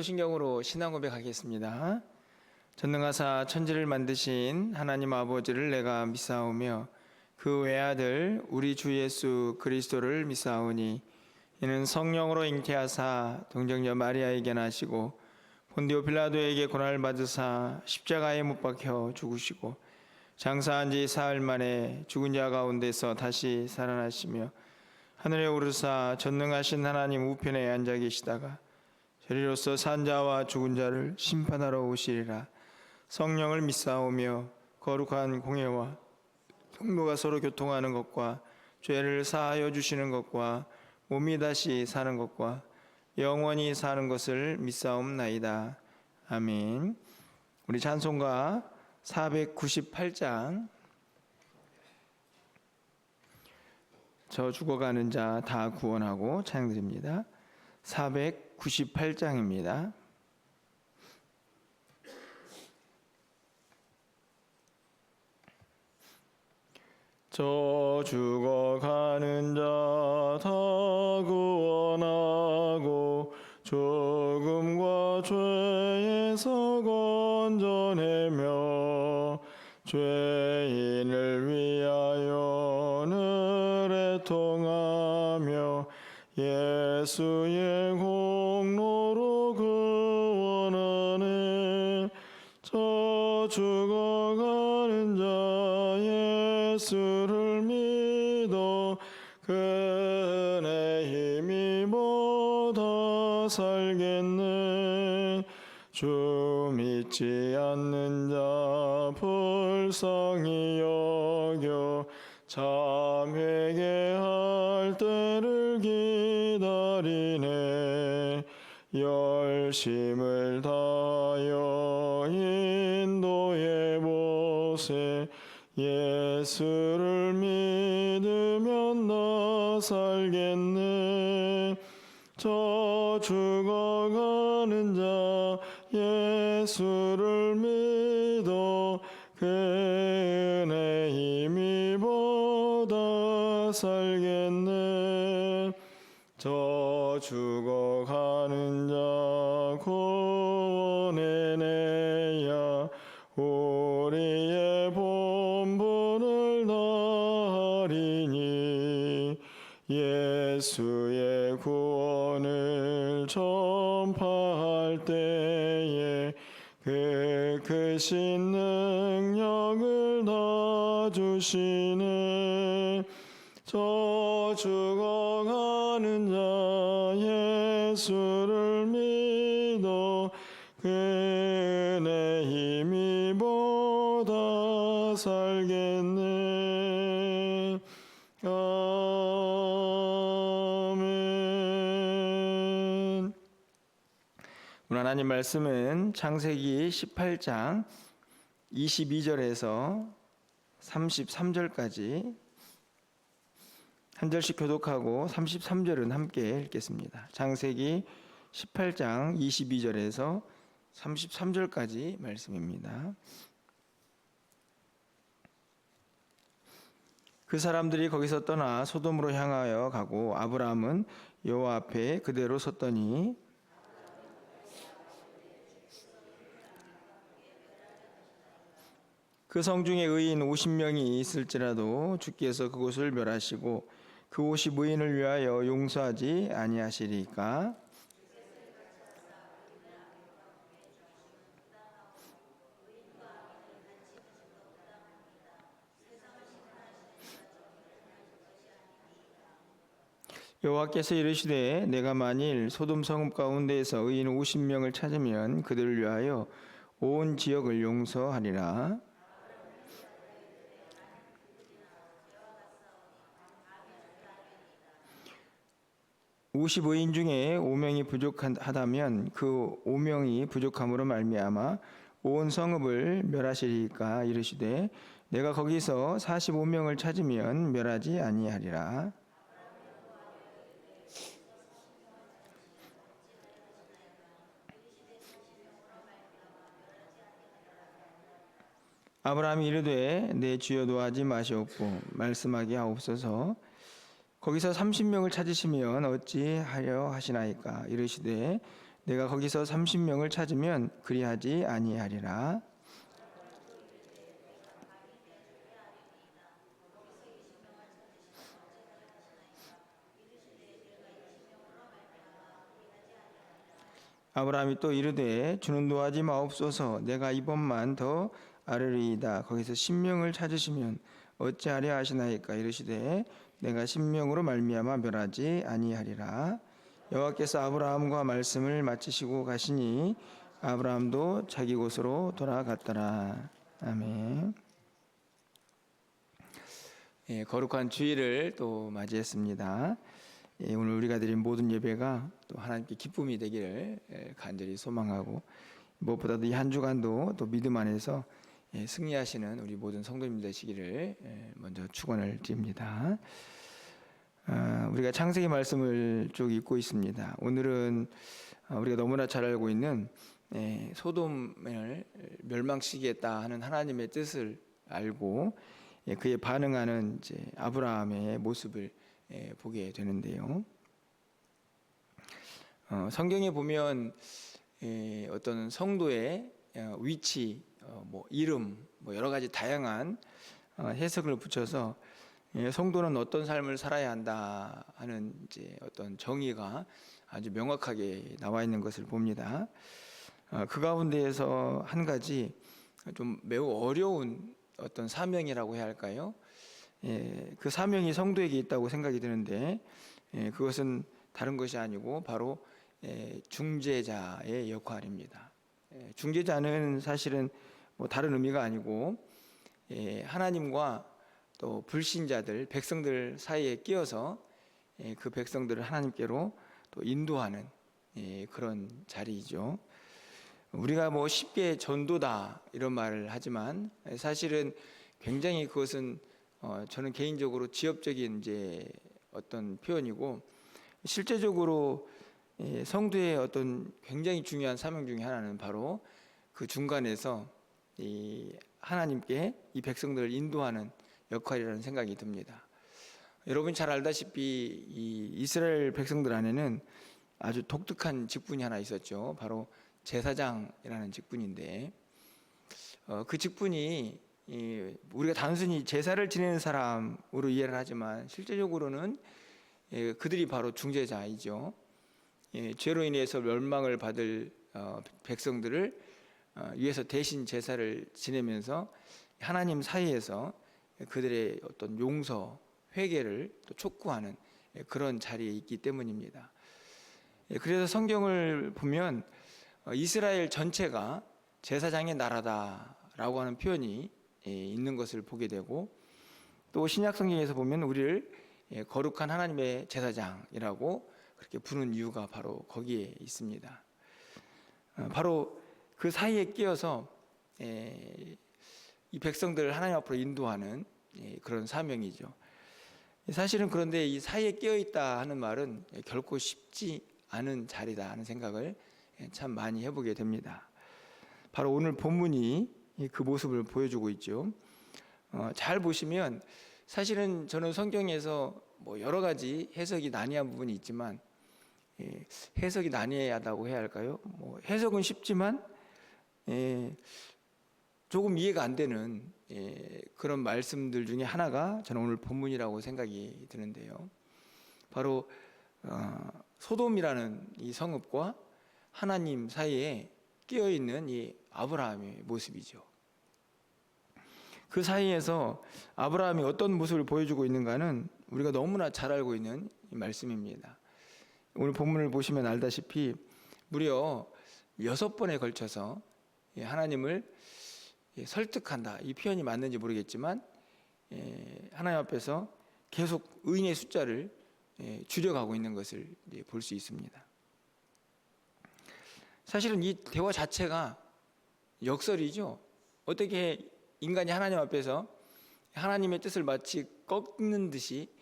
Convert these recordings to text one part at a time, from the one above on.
신경으로 신앙 고백하겠습니다. 전능하사 천지를 만드신 하나님 아버지를 내가 믿사오며 그 외아들 우리 주 예수 그리스도를 믿사오니 이는 성령으로 잉태하사 동정녀 마리아에게 나시고 본디오 빌라도에게 고난을 받으사 십자가에 못 박혀 죽으시고 장사한 지 사흘 만에 죽은 자 가운데서 다시 살아나시며 하늘에 오르사 전능하신 하나님 우편에 앉아 계시다가 저리로서 산 자와 죽은 자를 심판하러 오시리라. 성령을 믿사오며 거룩한 공회와 성도가 서로 교통하는 것과 죄를 사하여 주시는 것과 몸이 다시 사는 것과 영원히 사는 것을 믿사옵나이다. 아멘. 우리 찬송가 498장 저 죽어가는 자 다 구원하고 찬양드립니다. 498장입니다. 저 죽어가는 자 다 구원하고 죽음과 죄에서 건져내며 죄인을 위하여 늘 애통하며 예수의 공로로 구원하네. 저 죽어가는 자 예수를 믿어 그네 힘입어 다 살겠네. 주 믿지 않는 자 불쌍히 여겨 참 회개할 때를 기다리네. 열심을 다하여 인도해 보세. 예수를 믿으면 나 살겠네. 저 죽어가는 자 예수를 믿어 그네 힘입어 다 살겠네. 저 죽어가는 자 구원해내야 우리의 본분을 다하리니. 예수의 구원을 전파할 때에 그 크신 능력을 다 주시네. 저 죽어가는 자 예수를 믿어 그네 힘입어 다 살겠네. 아멘. 오늘 하나님 말씀은 창세기 18장 22절에서 33절까지 한 절씩 교독하고 33절은 함께 읽겠습니다. 창세기 18장 22절에서 33절까지 말씀입니다. 그 사람들이 거기서 떠나 소돔으로 향하여 가고 아브라함은 여호와 앞에 그대로 섰더니 그 성 중에 의인 50명이 있을지라도 주께서 그곳을 멸하시고 그 50의인을 위하여 용서하지 아니하시리까. 여호와께서 이르시되 내가 만일 소돔 성읍 가운데에서 의인 50명을 찾으면 그들을 위하여 온 지역을 용서하리라. 50의인 중에 5명이 부족하다면 그 5명이 부족함으로 말미암아 온 성읍을 멸하시리까. 이르시되 내가 거기서 45명을 찾으면 멸하지 아니하리라. 아브라함이 이르되 내 주여 노하지 마시옵고 말씀하게 하옵소서. 거기서 30명을 찾으시면 어찌하려 하시나이까. 이르시되 내가 거기서 30명을 찾으면 그리하지 아니하리라. 아브라함이 또 이르되 주는 노하지 마옵소서. 내가 이번만 더 아뢰리이다. 거기서 10명을 찾으시면 어찌하려 하시나이까. 이르시되 내가 10명으로 말미암아 멸하지 아니하리라. 여호와께서 아브라함과 말씀을 마치시고 가시니 아브라함도 자기 곳으로 돌아갔더라. 아멘. 거룩한 주일을 또 맞이했습니다. 오늘 우리가 드린 모든 예배가 또 하나님께 기쁨이 되기를 간절히 소망하고, 무엇보다도 이 한 주간도 또 믿음 안에서 승리하시는 우리 모든 성도님 되시기를 먼저 축원을 드립니다. 우리가 창세기 말씀을 쭉 읽고 있습니다. 오늘은 우리가 너무나 잘 알고 있는 소돔을 멸망시키겠다 하는 하나님의 뜻을 알고 그에 반응하는 이제 아브라함의 모습을 보게 되는데요. 성경에 보면 어떤 성도의 위치, 이름, 여러 가지 다양한 해석을 붙여서 성도는 어떤 삶을 살아야 한다 하는 이제 어떤 정의가 아주 명확하게 나와 있는 것을 봅니다. 그 가운데에서 한 가지 좀 매우 어려운 어떤 사명이라고 해야 할까요? 그 사명이 성도에게 있다고 생각이 드는데, 그것은 다른 것이 아니고 바로 중재자의 역할입니다. 중재자는 사실은 다른 의미가 아니고 하나님과 또 불신자들, 백성들 사이에 끼어서 그 백성들을 하나님께로 또 인도하는 그런 자리이죠. 우리가 쉽게 전도다 이런 말을 하지만 사실은 굉장히 그것은 저는 개인적으로 지엽적인 이제 어떤 표현이고, 실제적으로 성도의 어떤 굉장히 중요한 사명 중에 하나는 바로 그 중간에서 이 하나님께 이 백성들을 인도하는 역할이라는 생각이 듭니다. 여러분 잘 알다시피 이 이스라엘 백성들 안에는 아주 독특한 직분이 하나 있었죠. 바로 제사장이라는 직분인데, 그 직분이 우리가 단순히 제사를 지내는 사람으로 이해를 하지만 실제적으로는 그들이 바로 중재자이죠. 죄로 인해서 멸망을 받을 백성들을 위해서 대신 제사를 지내면서 하나님 사이에서 그들의 어떤 용서, 회개를 또 촉구하는 그런 자리에 있기 때문입니다. 그래서 성경을 보면 이스라엘 전체가 제사장의 나라다라고 하는 표현이 있는 것을 보게 되고, 또 신약 성경에서 보면 우리를 거룩한 하나님의 제사장이라고 그렇게 부르는 이유가 바로 거기에 있습니다. 바로 그 사이에 끼어서 이 백성들을 하나님 앞으로 인도하는 그런 사명이죠. 사실은 그런데 이 사이에 끼어 있다 하는 말은 결코 쉽지 않은 자리다 하는 생각을 참 많이 해보게 됩니다. 바로 오늘 본문이 그 모습을 보여주고 있죠. 잘 보시면 사실은 저는 성경에서 여러 가지 해석이 난해한 부분이 있지만, 해석이 난해하다고 해야 할까요? 해석은 쉽지만 조금 이해가 안 되는 그런 말씀들 중에 하나가 저는 오늘 본문이라고 생각이 드는데요. 바로 소돔이라는 이 성읍과 하나님 사이에 끼어 있는 이 아브라함의 모습이죠. 그 사이에서 아브라함이 어떤 모습을 보여주고 있는가는 우리가 너무나 잘 알고 있는 말씀입니다. 오늘 본문을 보시면 알다시피 무려 6번에 걸쳐서 하나님을 설득한다, 이 표현이 맞는지 모르겠지만 하나님 앞에서 계속 의인의 숫자를 줄여가고 있는 것을 볼 수 있습니다. 사실은 이 대화 자체가 역설이죠. 어떻게 인간이 하나님 앞에서 하나님의 뜻을 마치 꺾는 듯이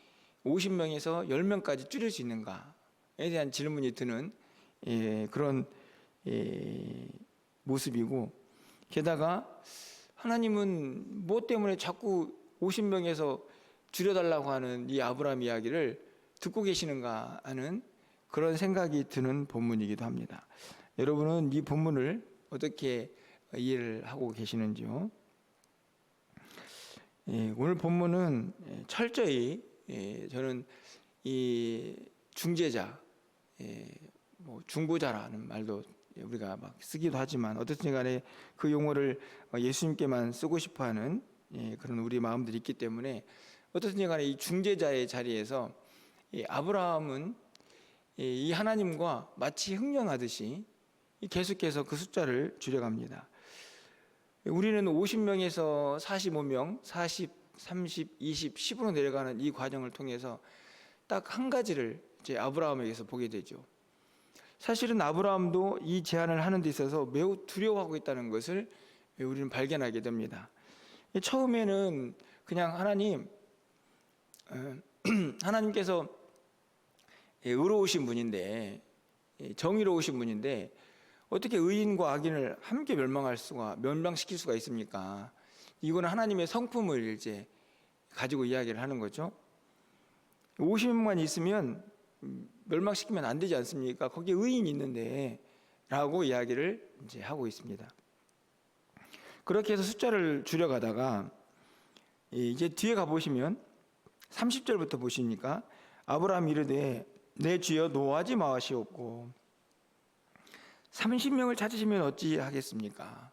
50명에서 10명까지 줄일 수 있는가에 대한 질문이 드는 그런 모습이고, 게다가 하나님은 무엇 때문에 자꾸 50명에서 줄여달라고 하는 이 아브라함 이야기를 듣고 계시는가 하는 그런 생각이 드는 본문이기도 합니다. 여러분은 이 본문을 어떻게 이해를 하고 계시는지요? 오늘 본문은 철저히 저는 이 중재자, 중보자라는 말도 우리가 막 쓰기도 하지만 어떻든 간에 그 용어를 예수님께만 쓰고 싶어하는 그런 우리 마음들이 있기 때문에 어떻든 간에 이 중재자의 자리에서 아브라함은 이 하나님과 마치 흥령하듯이 계속해서 그 숫자를 줄여갑니다. 우리는 50명에서 45명, 40, 30, 20, 10으로 내려가는 이 과정을 통해서 딱 한 가지를 이제 아브라함에게서 보게 되죠. 사실은 아브라함도 이 제안을 하는 데 있어서 매우 두려워하고 있다는 것을 우리는 발견하게 됩니다. 처음에는 그냥 하나님께서 의로우신 분인데, 정의로우신 분인데 어떻게 의인과 악인을 함께 멸망시킬 수가 있습니까? 이거는 하나님의 성품을 이제 가지고 이야기를 하는 거죠. 50명만 있으면 멸망시키면 안 되지 않습니까? 거기에 의인이 있는데 라고 이야기를 이제 하고 있습니다. 그렇게 해서 숫자를 줄여가다가 이제 뒤에 가보시면 30절부터 보시니까 아브라함이 이르되 내 주여 노하지 마시옵고 30명을 찾으시면 어찌하겠습니까?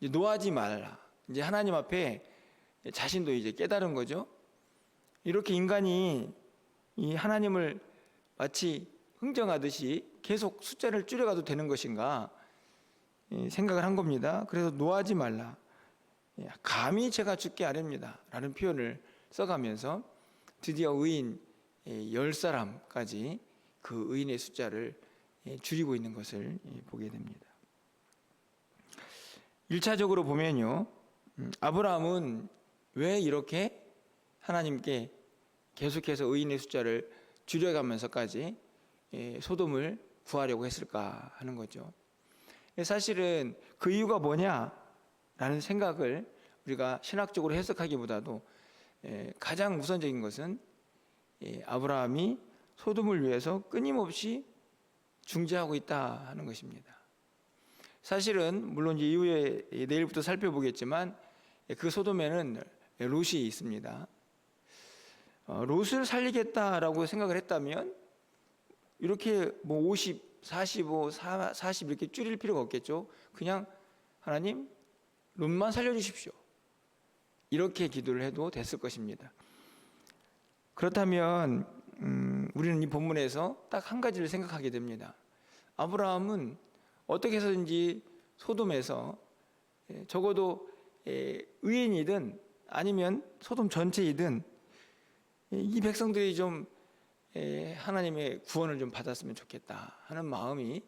이제 노하지 말라. 이제 하나님 앞에 자신도 이제 깨달은 거죠. 이렇게 인간이 이 하나님을 마치 흥정하듯이 계속 숫자를 줄여가도 되는 것인가 생각을 한 겁니다. 그래서 노하지 말라. 감히 제가 죽게 아렵니다. 라는 표현을 써가면서 드디어 의인 10사람까지 그 의인의 숫자를 줄이고 있는 것을 보게 됩니다. 1차적으로 보면요, 아브라함은 왜 이렇게 하나님께 계속해서 의인의 숫자를 줄여가면서까지 소돔을 구하려고 했을까 하는 거죠. 사실은 그 이유가 뭐냐라는 생각을 우리가 신학적으로 해석하기보다도 가장 우선적인 것은 아브라함이 소돔을 위해서 끊임없이 중재하고 있다 하는 것입니다. 사실은 물론 이후에 내일부터 살펴보겠지만 그 소돔에는 롯이 있습니다. 롯을 살리겠다라고 생각을 했다면 이렇게 50, 45, 40 이렇게 줄일 필요가 없겠죠. 그냥 하나님 롯만 살려주십시오. 이렇게 기도를 해도 됐을 것입니다. 그렇다면 우리는 이 본문에서 딱 한 가지를 생각하게 됩니다. 아브라함은 어떻게 해서든지 소돔에서 적어도 의인이든 아니면 소돔 전체이든 이 백성들이 좀 하나님의 구원을 좀 받았으면 좋겠다 하는 마음이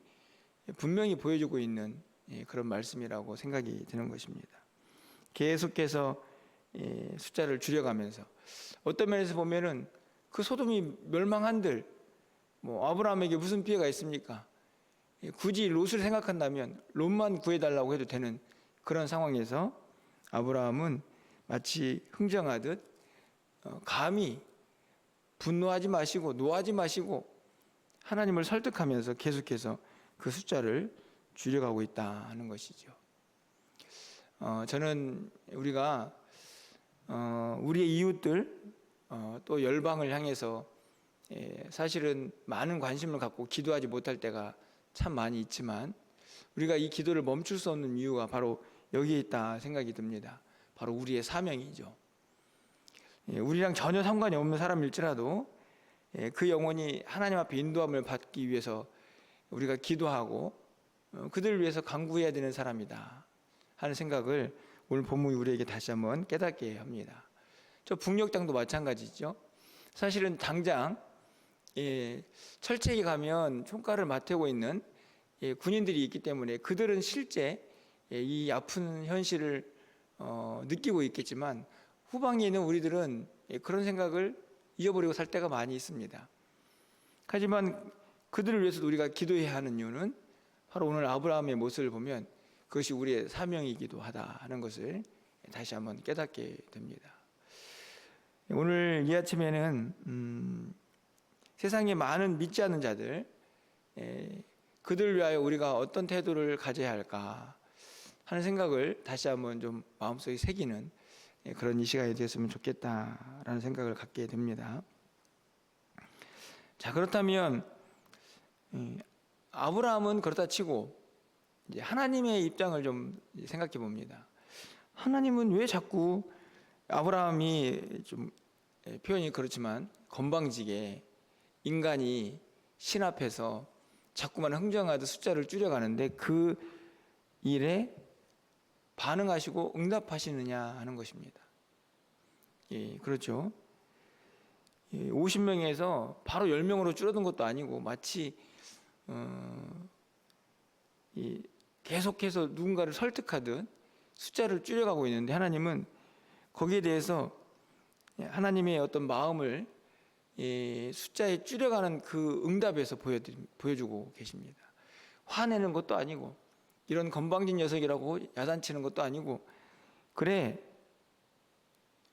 분명히 보여주고 있는 그런 말씀이라고 생각이 드는 것입니다. 계속해서 숫자를 줄여가면서 어떤 면에서 보면은 그 소돔이 멸망한들 아브라함에게 무슨 피해가 있습니까? 굳이 롯을 생각한다면 롯만 구해달라고 해도 되는 그런 상황에서 아브라함은 마치 흥정하듯 감히 분노하지 마시고 노하지 마시고 하나님을 설득하면서 계속해서 그 숫자를 줄여가고 있다 하는 것이죠. 저는 우리가 우리의 이웃들 또 열방을 향해서 사실은 많은 관심을 갖고 기도하지 못할 때가 참 많이 있지만 우리가 이 기도를 멈출 수 없는 이유가 바로 여기에 있다 생각이 듭니다. 바로 우리의 사명이죠. 우리랑 전혀 상관이 없는 사람일지라도 그 영혼이 하나님 앞에 인도함을 받기 위해서 우리가 기도하고 그들을 위해서 간구해야 되는 사람이다 하는 생각을 오늘 본문이 우리에게 다시 한번 깨닫게 합니다. 저 북녘땅도 마찬가지죠. 사실은 당장 철책에 가면 총칼을 맞대고 있는 군인들이 있기 때문에 그들은 실제 이 아픈 현실을 느끼고 있겠지만 후방에 있는 우리들은 그런 생각을 잊어버리고 살 때가 많이 있습니다. 하지만 그들을 위해서도 우리가 기도해야 하는 이유는 바로 오늘 아브라함의 모습을 보면 그것이 우리의 사명이기도 하다 하는 것을 다시 한번 깨닫게 됩니다. 오늘 이 아침에는 세상에 많은 믿지 않는 자들, 그들 위하여 우리가 어떤 태도를 가져야 할까 하는 생각을 다시 한번 좀 마음속에 새기는 그런 이 시간이 되었으면 좋겠다라는 생각을 갖게 됩니다. 자, 그렇다면 아브라함은 그렇다 치고 이제 하나님의 입장을 좀 생각해 봅니다. 하나님은 왜 자꾸 아브라함이 좀 표현이 그렇지만 건방지게 인간이 신 앞에서 자꾸만 흥정하듯 숫자를 줄여가는데 그 일에 반응하시고 응답하시느냐 하는 것입니다. 그렇죠. 50명에서 바로 10명으로 줄어든 것도 아니고 마치 계속해서 누군가를 설득하듯 숫자를 줄여가고 있는데 하나님은 거기에 대해서 하나님의 어떤 마음을 숫자에 줄여가는 그 응답에서 보여주고 계십니다. 화내는 것도 아니고 이런 건방진 녀석이라고 야단치는 것도 아니고 그래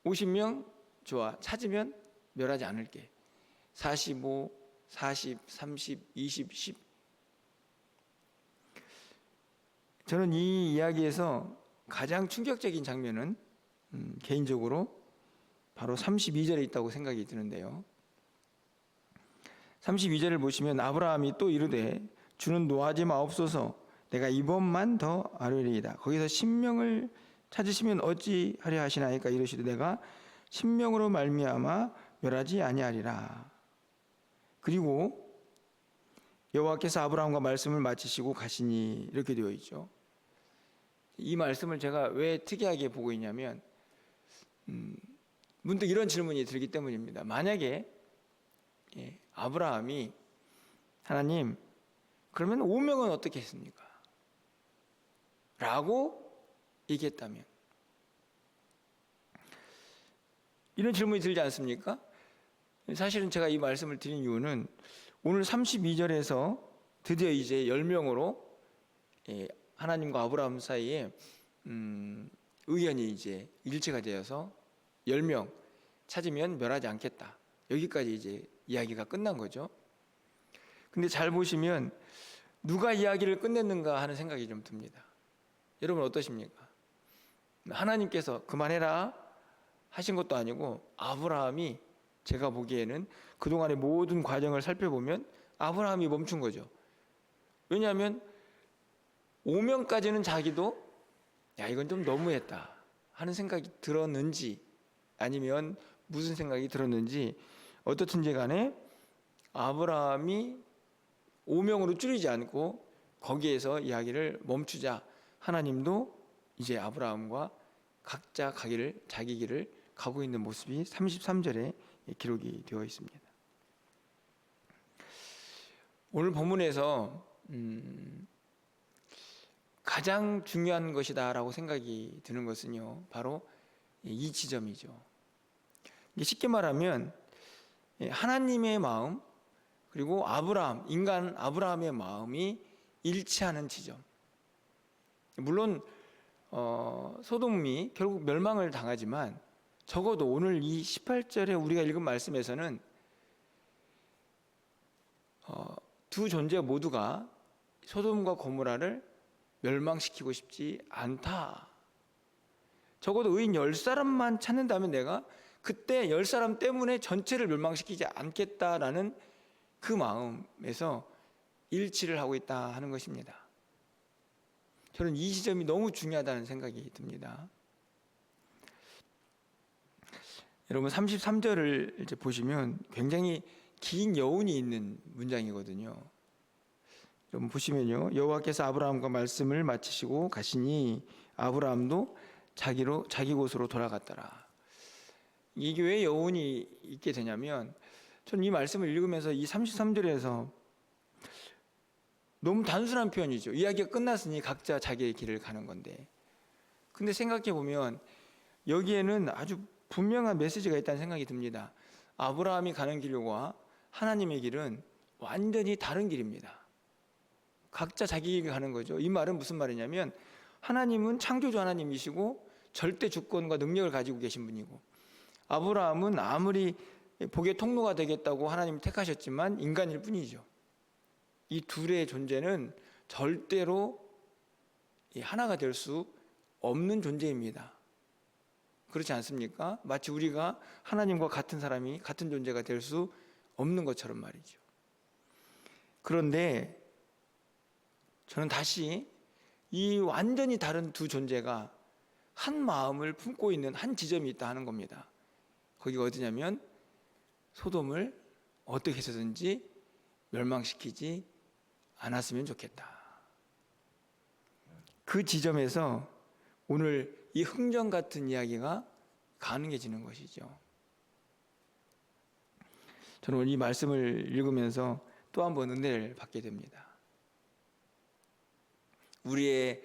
50명 좋아 찾으면 멸하지 않을게 45, 40, 30, 20, 10 저는 이 이야기에서 가장 충격적인 장면은 개인적으로 바로 32절에 있다고 생각이 드는데요. 32절을 보시면 아브라함이 또 이르되 주는 노하지 마옵소서 내가 이번만 더 아뢰리이다. 거기서 10명을 찾으시면 어찌하려 하시나이까 이르시되 내가 10명으로 말미암아 멸하지 아니하리라. 그리고 여호와께서 아브라함과 말씀을 마치시고 가시니 이렇게 되어 있죠. 이 말씀을 제가 왜 특이하게 보고 있냐면 문득 이런 질문이 들기 때문입니다. 만약에 아브라함이 하나님 그러면 5명은 어떻게 했습니까? 라고 얘기했다면 이런 질문이 들지 않습니까? 사실은 제가 이 말씀을 드린 이유는 오늘 32절에서 드디어 이제 10명으로 하나님과 아브라함 사이에 의견이 이제 일치가 되어서 10명 찾으면 멸하지 않겠다. 여기까지 이제 이야기가 끝난 거죠. 근데 잘 보시면 누가 이야기를 끝냈는가 하는 생각이 좀 듭니다. 여러분 어떠십니까? 하나님께서 그만해라 하신 것도 아니고 아브라함이 제가 보기에는 그동안의 모든 과정을 살펴보면 아브라함이 멈춘 거죠. 왜냐하면 5명까지는 자기도 야 이건 좀 너무했다 하는 생각이 들었는지 아니면 무슨 생각이 들었는지 어떻든지 간에 아브라함이 5명으로 줄이지 않고 거기에서 이야기를 멈추자 하나님도 이제 아브라함과 각자 자기 길을 가고 있는 모습이 33절에 기록이 되어 있습니다. 오늘 본문에서 가장 중요한 것이다라고 생각이 드는 것은요 바로 이 지점이죠. 쉽게 말하면 하나님의 마음 그리고 인간 아브라함의 마음이 일치하는 지점. 물론 소돔이 결국 멸망을 당하지만 적어도 오늘 이 18절에 우리가 읽은 말씀에서는 두 존재 모두가 소돔과 고모라를 멸망시키고 싶지 않다. 적어도 의인 10사람만 찾는다면 내가 그때 10사람 때문에 전체를 멸망시키지 않겠다라는 그 마음에서 일치를 하고 있다 하는 것입니다. 저는 이 지점이 너무 중요하다는 생각이 듭니다. 여러분 33절을 이제 보시면 굉장히 긴 여운이 있는 문장이거든요. 좀 보시면요. 여호와께서 아브라함과 말씀을 마치시고 가시니 아브라함도 자기 곳으로 돌아갔더라. 이게 왜 여운이 있게 되냐면 저는 이 말씀을 읽으면서 이 33절에서 너무 단순한 표현이죠. 이야기가 끝났으니 각자 자기의 길을 가는 건데 근데 생각해 보면 여기에는 아주 분명한 메시지가 있다는 생각이 듭니다. 아브라함이 가는 길과 하나님의 길은 완전히 다른 길입니다. 각자 자기 길 가는 거죠. 이 말은 무슨 말이냐면 하나님은 창조주 하나님이시고 절대 주권과 능력을 가지고 계신 분이고 아브라함은 아무리 복의 통로가 되겠다고 하나님이 택하셨지만 인간일 뿐이죠. 이 둘의 존재는 절대로 하나가 될 수 없는 존재입니다. 그렇지 않습니까? 마치 우리가 하나님과 같은 사람이 같은 존재가 될 수 없는 것처럼 말이죠. 그런데 저는 다시 이 완전히 다른 두 존재가 한 마음을 품고 있는 한 지점이 있다 하는 겁니다. 거기가 어디냐면 소돔을 어떻게 해서든지 멸망시키지 않았으면 좋겠다. 그 지점에서 오늘 이 흥정 같은 이야기가 가능해지는 것이죠. 저는 오늘 이 말씀을 읽으면서 또 한 번 은혜를 받게 됩니다. 우리의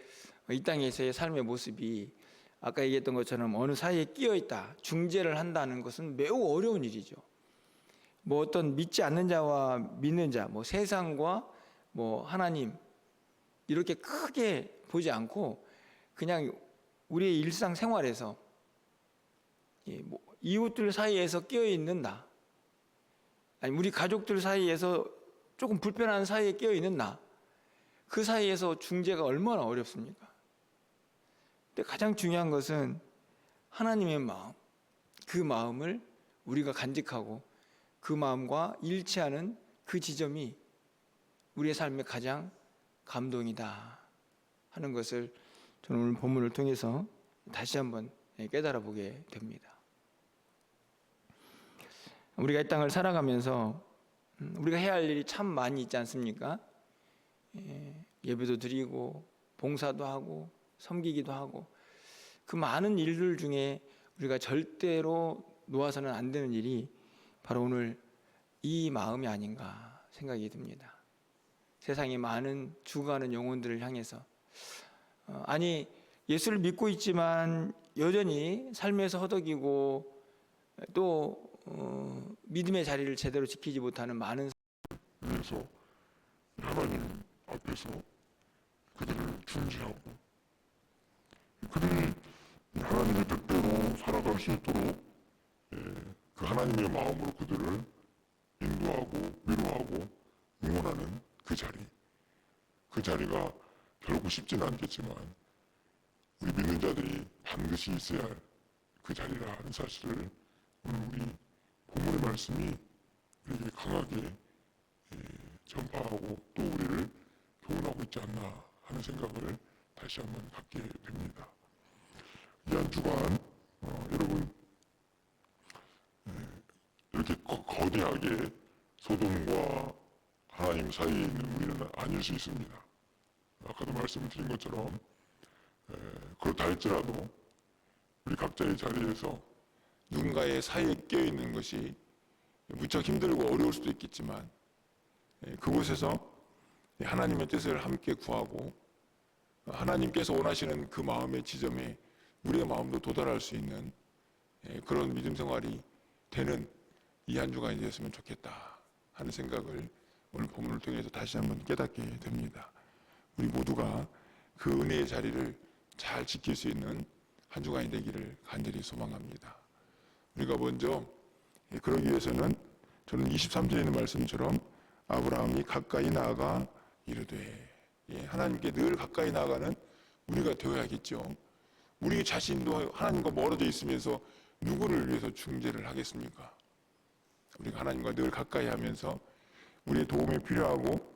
이 땅에서의 삶의 모습이 아까 얘기했던 것처럼 어느 사이에 끼어 있다, 중재를 한다는 것은 매우 어려운 일이죠. 뭐 어떤 믿지 않는 자와 믿는 자, 뭐 세상과 뭐 하나님 이렇게 크게 보지 않고 그냥 우리의 일상생활에서 뭐 이웃들 사이에서 끼어 있는 나, 아니 우리 가족들 사이에서 조금 불편한 사이에 끼어 있는 나, 그 사이에서 중재가 얼마나 어렵습니까? 근데 가장 중요한 것은 하나님의 마음, 그 마음을 우리가 간직하고 그 마음과 일치하는 그 지점이 우리의 삶의 가장 감동이다 하는 것을 저는 오늘 본문을 통해서 다시 한번 깨달아 보게 됩니다. 우리가 이 땅을 살아가면서 우리가 해야 할 일이 참 많이 있지 않습니까? 예배도 드리고 봉사도 하고 섬기기도 하고 그 많은 일들 중에 우리가 절대로 놓아서는 안 되는 일이 바로 오늘 이 마음이 아닌가 생각이 듭니다. 세상의 많은 죽어가는 영혼들을 향해서 아니 예수를 믿고 있지만 여전히 삶에서 허덕이고 또 믿음의 자리를 제대로 지키지 못하는 많은 그래서 하나님 앞에서 그들을 중지하고 그들이 하나님의 뜻대로 살아갈 수 있도록 그 하나님의 마음으로 그들을 인도하고 위로하고 응원하는 그 자리가 결코 쉽지는 않겠지만 우리 믿는 자들이 반드시 있어야 할 그 자리라는 사실을 오늘 우리 본문의 말씀이 우리에게 강하게 전파하고 또 우리를 교훈하고 있지 않나 하는 생각을 다시 한번 갖게 됩니다. 이 한 주간 여러분 이렇게 거대하게 소돔과 하나님 사이에 있는 우리는 아닐 수 있습니다. 아까도 말씀을 드린 것처럼 그렇다 할지라도 우리 각자의 자리에서 누군가의 사이에 껴있는 것이 무척 힘들고 어려울 수도 있겠지만 그곳에서 하나님의 뜻을 함께 구하고 하나님께서 원하시는 그 마음의 지점에 우리의 마음도 도달할 수 있는 그런 믿음 생활이 되는 이 한 주간이 되었으면 좋겠다 하는 생각을 오늘 본문을 통해서 다시 한번 깨닫게 됩니다. 우리 모두가 그 은혜의 자리를 잘 지킬 수 있는 한 주간이 되기를 간절히 소망합니다. 우리가 먼저 그러기 위해서는 저는 23절에 있는 말씀처럼 아브라함이 가까이 나아가 이르되 하나님께 늘 가까이 나아가는 우리가 되어야겠죠. 우리 자신도 하나님과 멀어져 있으면서 누구를 위해서 중재를 하겠습니까? 우리가 하나님과 늘 가까이 하면서 우리의 도움이 필요하고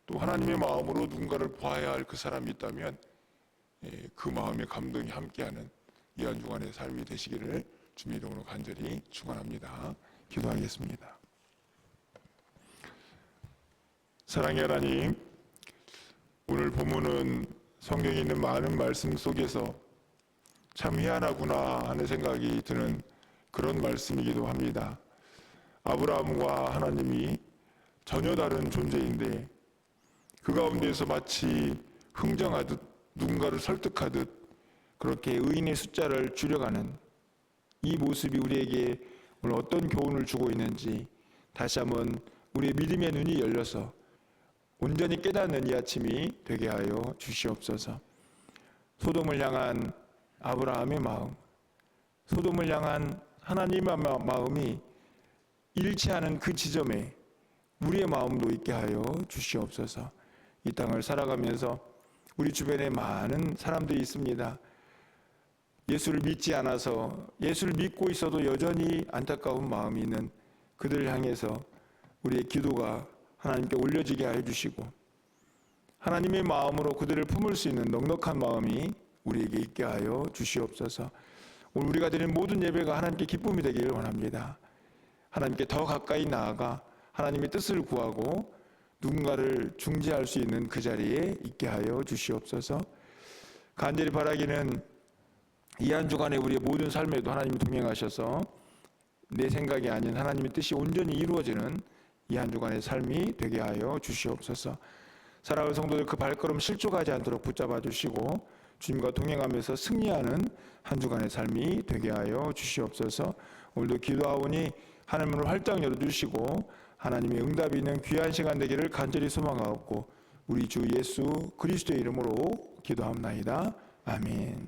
또 하나님의 마음으로 누군가를 보아야 할 그 사람이 있다면 그 마음의 감동이 함께하는 이 한 주간의 삶이 되시기를 주님의 이름으로 간절히 축원합니다. 기도하겠습니다. 사랑의 하나님, 오늘 본문은 성경에 있는 많은 말씀 속에서 참 희한하구나 하는 생각이 드는 그런 말씀이기도 합니다. 아브라함과 하나님이 전혀 다른 존재인데 그 가운데서 마치 흥정하듯 누군가를 설득하듯 그렇게 의인의 숫자를 줄여가는 이 모습이 우리에게 오늘 어떤 교훈을 주고 있는지 다시 한번 우리의 믿음의 눈이 열려서 온전히 깨닫는 이 아침이 되게 하여 주시옵소서. 소돔을 향한 아브라함의 마음, 소돔을 향한 하나님의 마음이 잃지 않은 그 지점에 우리의 마음도 있게 하여 주시옵소서. 이 땅을 살아가면서 우리 주변에 많은 사람들이 있습니다. 예수를 믿지 않아서, 예수를 믿고 있어도 여전히 안타까운 마음이 있는 그들을 향해서 우리의 기도가 하나님께 올려지게 하여 주시고, 하나님의 마음으로 그들을 품을 수 있는 넉넉한 마음이 우리에게 있게 하여 주시옵소서. 오늘 우리가 드리는 모든 예배가 하나님께 기쁨이 되기를 원합니다. 하나님께 더 가까이 나아가 하나님의 뜻을 구하고 누군가를 중재할 수 있는 그 자리에 있게 하여 주시옵소서. 간절히 바라기는 이 한 주간에 우리의 모든 삶에도 하나님이 동행하셔서 내 생각이 아닌 하나님의 뜻이 온전히 이루어지는 이 한 주간의 삶이 되게 하여 주시옵소서. 사랑하는 성도들, 그 발걸음 실족하지 않도록 붙잡아 주시고 주님과 동행하면서 승리하는 한 주간의 삶이 되게 하여 주시옵소서. 오늘도 기도하오니 하늘문을 활짝 열어주시고 하나님의 응답이 있는 귀한 시간 되기를 간절히 소망하옵고 우리 주 예수 그리스도의 이름으로 기도합나이다. 아멘.